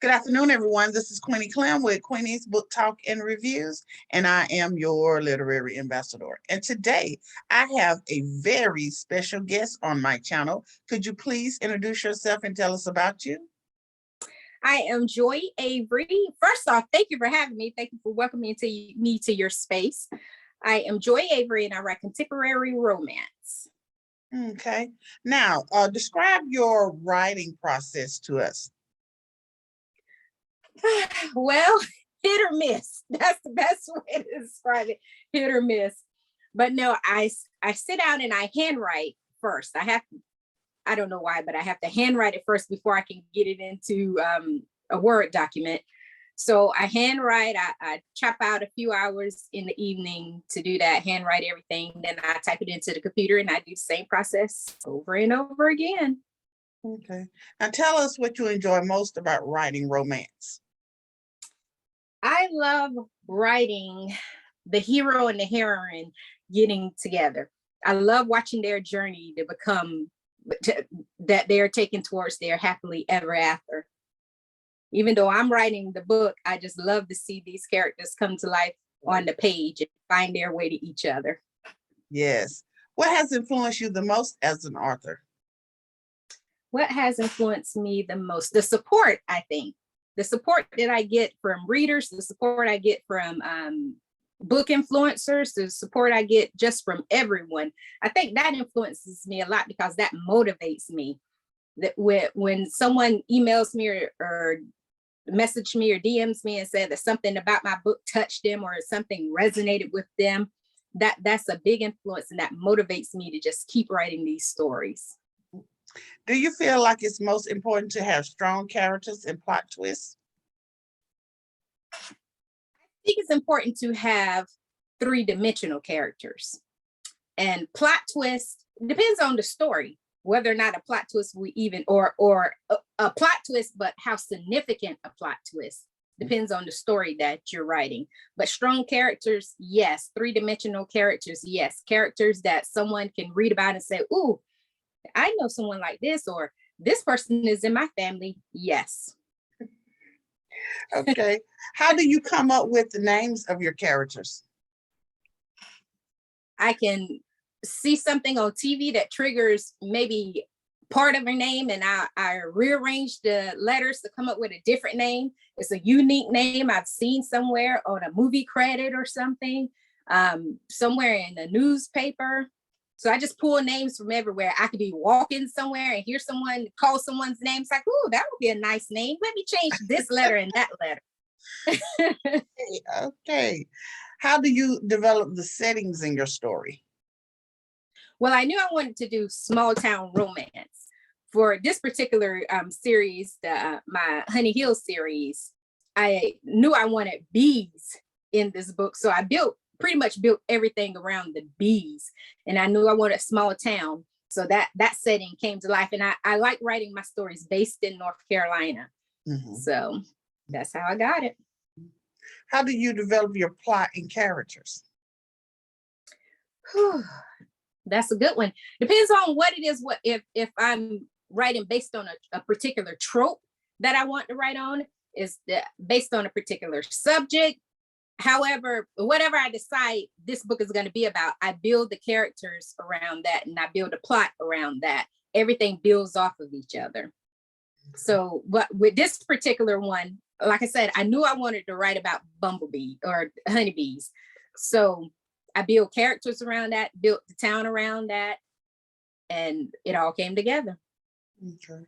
Good afternoon, everyone. This is Queenie Clem with Queenie's Book Talk and Reviews, and I am your literary ambassador. And today I have a very special guest on my channel. Could you please introduce yourself and tell us about you? I am Joy Avery. First off, thank you for having me. Thank you for welcoming me to your space. I am Joy Avery and I write contemporary romance. Okay. Now, describe your writing process to us. Well, hit or miss. That's the best way to describe it. Hit or miss. But no, I sit down and I handwrite first. I don't know why, but I have to handwrite it first before I can get it into a Word document. So I handwrite, I chop out a few hours in the evening to do that, handwrite everything. Then I type it into the computer and I do the same process over and over again. Okay. Now tell us what you enjoy most about writing romance. I love writing the hero and the heroine getting together. I love watching their journey to become that they're taken towards their happily ever after. Even though I'm writing the book, I just love to see these characters come to life on the page and find their way to each other. Yes. What has influenced you the most as an author? What has influenced me the most? The support, I think. The support that I get from readers, the support I get from book influencers, the support I get just from everyone. I think that influences me a lot because that motivates me. That when someone emails me or message me or DMs me and said that something about my book touched them or something resonated with them, that's a big influence and that motivates me to just keep writing these stories. Do you feel like it's most important to have strong characters and plot twists? I think it's important to have three-dimensional characters. And plot twist depends on the story, whether or not a plot twist we even, or a plot twist, but how significant a plot twist depends on the story that you're writing. But strong characters, yes. Three-dimensional characters, yes. Characters that someone can read about and say, ooh, I know someone like this, or this person is in my family. Yes. Okay. How do you come up with the names of your characters? I can see something on TV that triggers maybe part of her name, and I rearrange the letters to come up with a different name. It's a unique name I've seen somewhere on a movie credit or something, somewhere in a newspaper. So I just pull names from everywhere. I could be walking somewhere and hear someone call someone's name. It's like, oh, that would be a nice name. Let me change this letter and that letter. Okay. How do you develop the settings in your story? Well, I knew I wanted to do small town romance. For this particular series, my Honey Hill series, I knew I wanted bees in this book. So I pretty much built everything around the bees. And I knew I wanted a small town. So that setting came to life. And I like writing my stories based in North Carolina. Mm-hmm. So that's how I got it. How do you develop your plot and characters? That's a good one. Depends on what it is. What if I'm writing based on a particular trope that I want to write on, is based on a particular subject. However, whatever I decide this book is going to be about, I build the characters around that and I build a plot around that. Everything builds off of each other. So, but with this particular one, like I said, I knew I wanted to write about bumblebee or honeybees. So I built characters around that, built the town around that, and it all came together. Okay.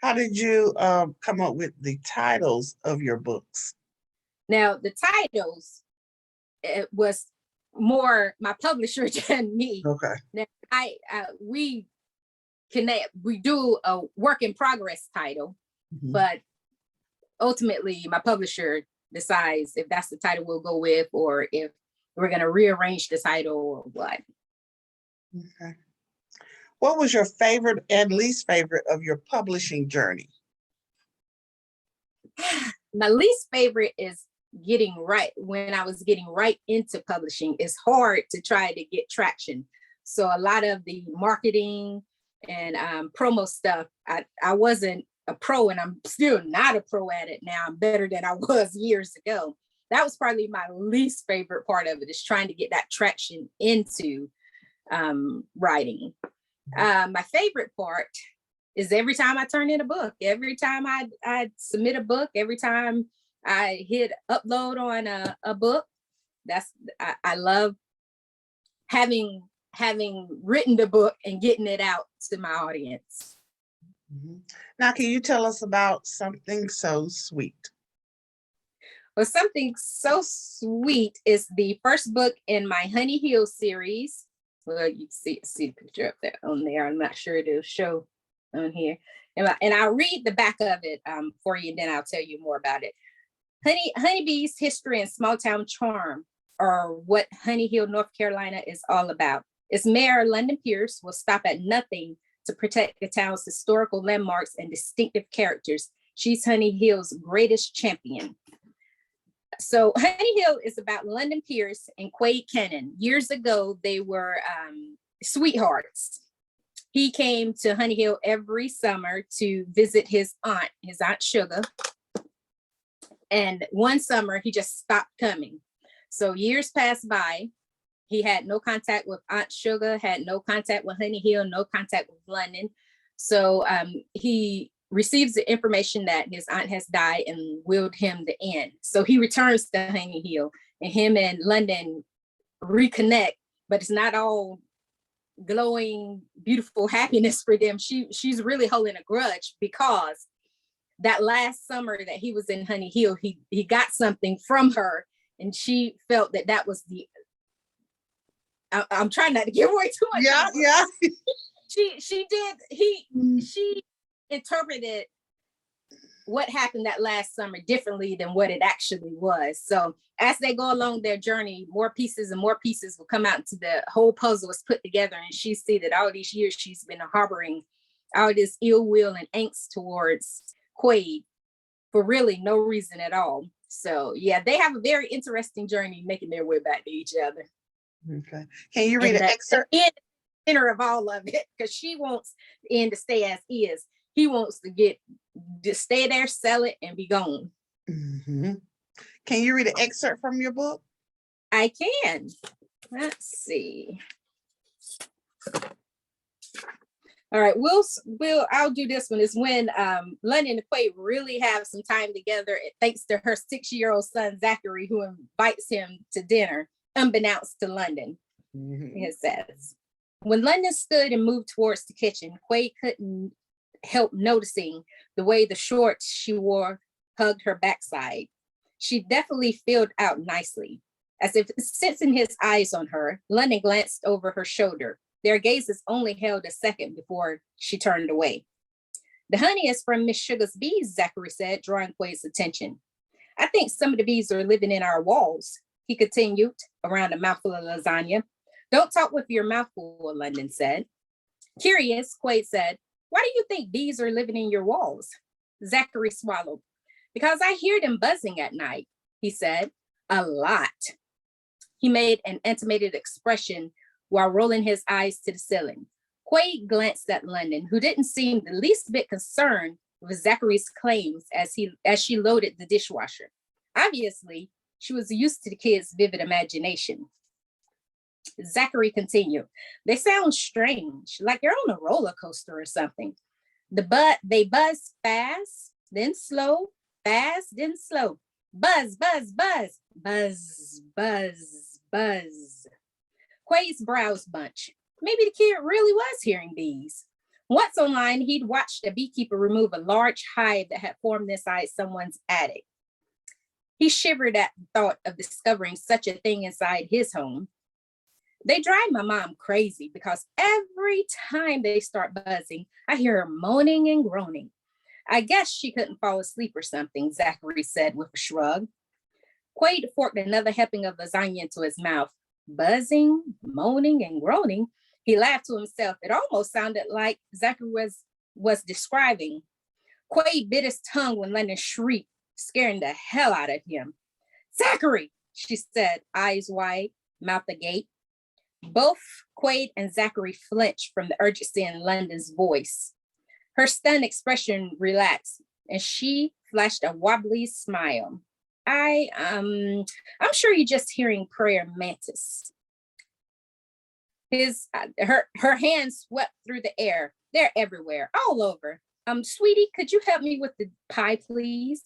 How did you come up with the titles of your books? Now, the titles, it was more my publisher than me. Okay. Now, we do a work in progress title, mm-hmm. But ultimately my publisher decides if that's the title we'll go with, or if we're going to rearrange the title or what. Okay. What was your favorite and least favorite of your publishing journey? My least favorite is when I was getting right into publishing. It's hard to try to get traction. So a lot of the marketing and promo stuff, I wasn't a pro, and I'm still not a pro at it now. I'm better than I was years ago. That was probably my least favorite part of it, is trying to get that traction into writing. My favorite part is every time I turn in a book, every time I submit a book, every time I hit upload on a book. I love having written the book and getting it out to my audience. Mm-hmm. Now, can you tell us about Something So Sweet? Well, Something So Sweet is the first book in my Honey Hill series. Well, you see the picture up there on there. I'm not sure it'll show on here. And I'll read the back of it for you, and then I'll tell you more about it. Honeybees, history, and small town charm are what Honey Hill, North Carolina is all about. Its mayor, London Pierce, will stop at nothing to protect the town's historical landmarks and distinctive characters. She's Honey Hill's greatest champion. So Honey Hill is about London Pierce and Quade Cannon. Years ago, they were sweethearts. He came to Honey Hill every summer to visit his aunt Sugar. And one summer, he just stopped coming. So years passed by. He had no contact with Aunt Sugar, had no contact with Honey Hill, no contact with London. So he receives the information that his aunt has died and willed him the end. So he returns to Honey Hill, and him and London reconnect, but it's not all glowing, beautiful happiness for them. She's really holding a grudge, because that last summer that he was in Honey Hill, he got something from her, and she felt that was the, I'm trying not to give away too much. Yeah. She interpreted what happened that last summer differently than what it actually was. So as they go along their journey, more pieces and more pieces will come out until the whole puzzle is put together, and she see that all these years she's been harboring all this ill will and angst towards Quade for really no reason at all. So yeah, they have a very interesting journey making their way back to each other. Okay. Can you read an excerpt? The center of all of it, because she wants the end to stay as is. He wants to stay there, sell it, and be gone. Mm-hmm. Can you read an excerpt from your book? I can. Let's see. All right, I'll do this one. Is when London and Quade really have some time together, thanks to her 6-year-old son, Zachary, who invites him to dinner, unbeknownst to London. Mm-hmm. It says, when London stood and moved towards the kitchen, Quade couldn't help noticing the way the shorts she wore hugged her backside. She definitely filled out nicely. As if sensing his eyes on her, London glanced over her shoulder. Their gazes only held a second before she turned away. The honey is from Miss Sugar's bees, Zachary said, drawing Quade's attention. I think some of the bees are living in our walls, he continued, around a mouthful of lasagna. Don't talk with your mouth full, London said. Curious, Quade said, why do you think bees are living in your walls? Zachary swallowed. Because I hear them buzzing at night, he said. A lot. He made an animated expression while rolling his eyes to the ceiling. Quade glanced at London, who didn't seem the least bit concerned with Zachary's claims as she loaded the dishwasher. Obviously, she was used to the kid's vivid imagination. Zachary continued, they sound strange, like you're on a roller coaster or something. They buzz fast, then slow, fast, then slow. Buzz, buzz, buzz, buzz, buzz, buzz. Quade's brows bunched. Maybe the kid really was hearing bees. Once online, he'd watched a beekeeper remove a large hive that had formed inside someone's attic. He shivered at the thought of discovering such a thing inside his home. They drive my mom crazy because every time they start buzzing, I hear her moaning and groaning. I guess she couldn't fall asleep or something, Zachary said with a shrug. Quade forked another helping of lasagna into his mouth. Buzzing, moaning, and groaning. He laughed to himself. It almost sounded like Zachary was describing. Quade bit his tongue when London shrieked, scaring the hell out of him. Zachary, she said, eyes wide, mouth agape. Both Quade and Zachary flinched from the urgency in London's voice. Her stunned expression relaxed, and she flashed a wobbly smile. I'm sure you're just hearing prayer mantis. Her hands swept through the air. They're everywhere, all over. Sweetie, could you help me with the pie, please?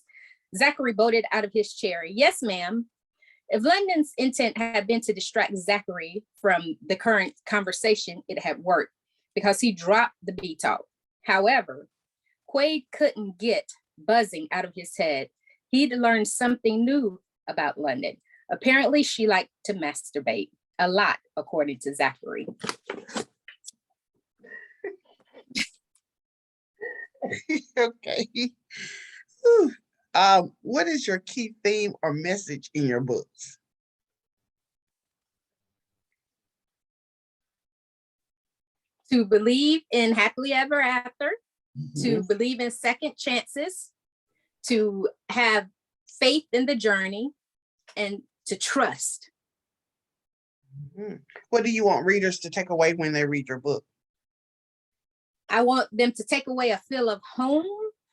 Zachary bolted out of his chair. Yes, ma'am. If London's intent had been to distract Zachary from the current conversation, it had worked because he dropped the B-talk. However, Quaid couldn't get buzzing out of his head. He'd learned something new about London. Apparently, she liked to masturbate a lot, according to Zachary. Okay. What is your key theme or message in your books? To believe in happily ever after, Mm-hmm. to believe in second chances, to have faith in the journey, and to trust. Mm-hmm. What do you want readers to take away when they read your book? I want them to take away a feel of home,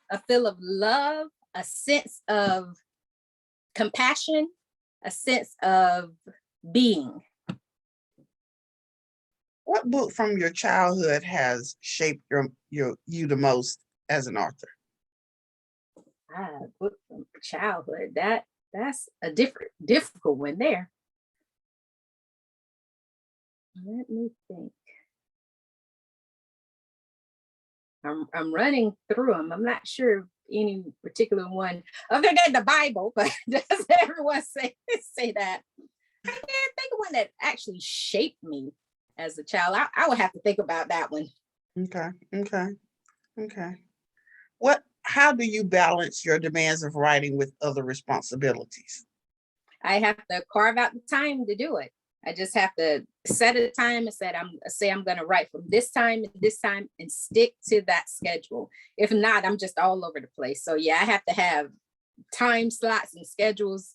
a feel of love, a sense of compassion, a sense of being. What book from your childhood has shaped you the most as an author? Book from childhood. That's a difficult one there. Let me think. I'm running through them. I'm not sure any particular one other than the Bible, but does everyone say that? I can't think of one that actually shaped me as a child. I would have to think about that one. Okay. How do you balance your demands of writing with other responsibilities? I have to carve out the time to do it. I just have to set a time and say I'm going to write from this time to this time and stick to that schedule. If not, I'm just all over the place. So yeah, I have to have time slots and schedules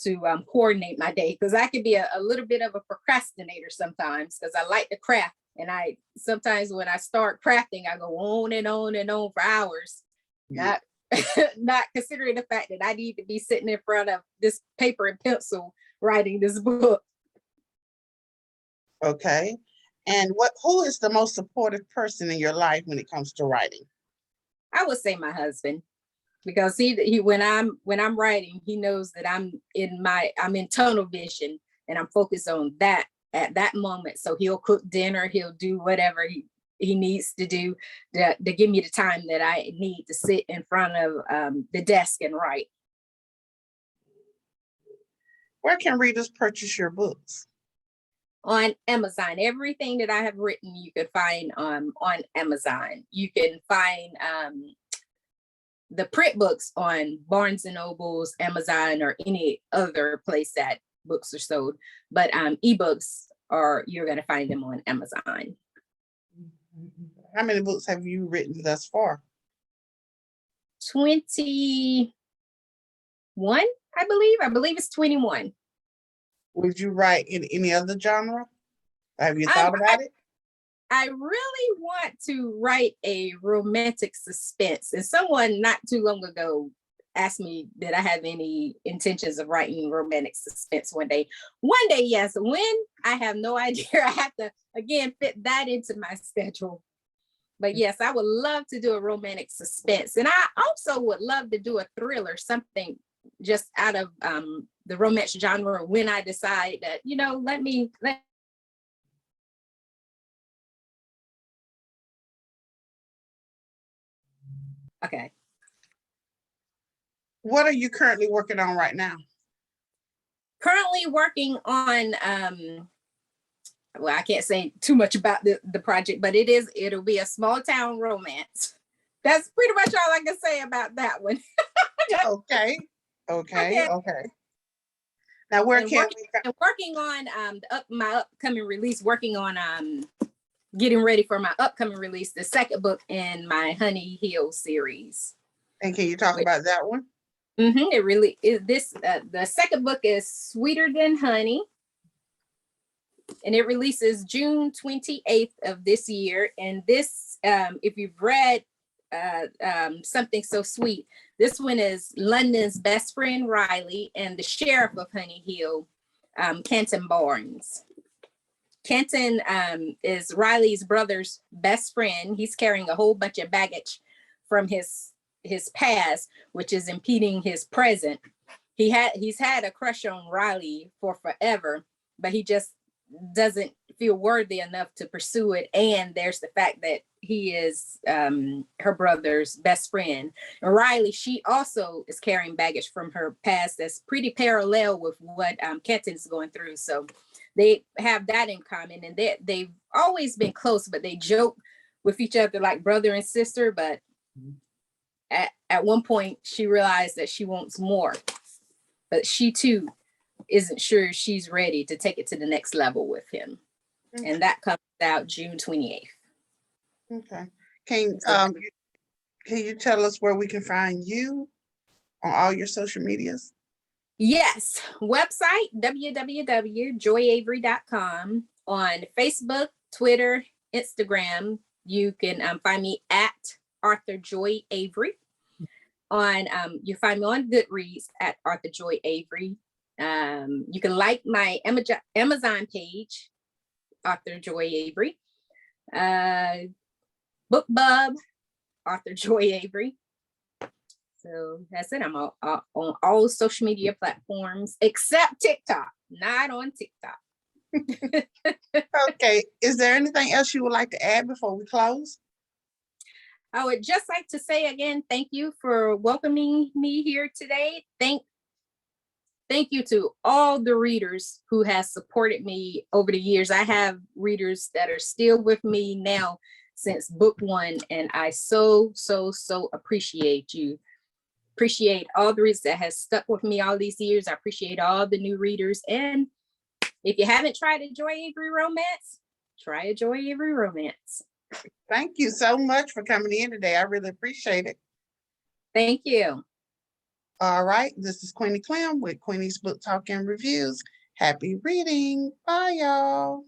to coordinate my day, because I could be a little bit of a procrastinator sometimes, because I like to craft, and I sometimes when I start crafting, I go on and on and on for hours, not not considering the fact that I need to be sitting in front of this paper and pencil writing this book. Okay. And who is the most supportive person in your life when it comes to writing? I would say my husband, because he when I'm writing, he knows that I'm in tunnel vision and I'm focused on that at that moment. So he'll cook dinner, he'll do whatever he needs to do to give me the time that I need to sit in front of the desk and write. Where can readers purchase your books? On Amazon. Everything that I have written, you can find on Amazon. You can find the print books on Barnes and Nobles, Amazon, or any other place that books are sold. But ebooks you're going to find them on Amazon. How many books have you written thus far? 21, I believe. I believe it's 21. Would you write in any other genre? Have you thought about it? I really want to write a romantic suspense. And someone not too long ago asked me did I have any intentions of writing romantic suspense one day. One day, yes. When? I have no idea. I have to, again, fit that into my schedule. But yes, I would love to do a romantic suspense. And I also would love to do a thriller, something just out of the romance genre when I decide that, let me okay. What are you currently working on right now? Currently working on well, I can't say too much about the project, but it'll be a small town romance. That's pretty much all I can say about that one. Okay. Now, where can we? Working on my upcoming release. Working on getting ready for my upcoming release, the second book in my Honey Hill series. And can you talk about that one? It really is. The second book is Sweeter Than Honey, and it releases June 28th of this year. And this, if you've read Something So Sweet. This one is London's best friend Riley and the sheriff of Honey Hill, Kenton Barnes. Kenton is Riley's brother's best friend. He's carrying a whole bunch of baggage from his past, which is impeding his present. He's had a crush on Riley for forever, but he just doesn't feel worthy enough to pursue it. And there's the fact that he is her brother's best friend. And Riley, she also is carrying baggage from her past that's pretty parallel with what Kenton's going through. So they have that in common, and they've always been close, but they joke with each other like brother and sister. But at one point, she realized that she wants more, but she too isn't sure she's ready to take it to the next level with him. Okay. And that comes out June 28th. Okay. Can you tell us where we can find you on all your social medias? Yes. Website, www.joyavery.com. On Facebook, Twitter, Instagram, you can find me at Arthur Joy Avery. You find me on Goodreads at Arthur Joy Avery. You can like my Amazon page, Arthur Joy Avery. BookBub, Arthur Joy Avery. So that's it. I'm on all social media platforms except TikTok. Not on TikTok. Okay. Is there anything else you would like to add before we close? I would just like to say again, thank you for welcoming me here today. Thank you to all the readers who has supported me over the years. I have readers that are still with me now since book one, and I so appreciate you. Appreciate all the readers that has stuck with me all these years. I appreciate all the new readers. And if you haven't tried a Joy Avery romance, try a Joy Avery romance. Thank you so much for coming in today. I really appreciate it. Thank you. All right. This is Queenie Clem with Queenie's Book Talk and Reviews. Happy reading. Bye, y'all.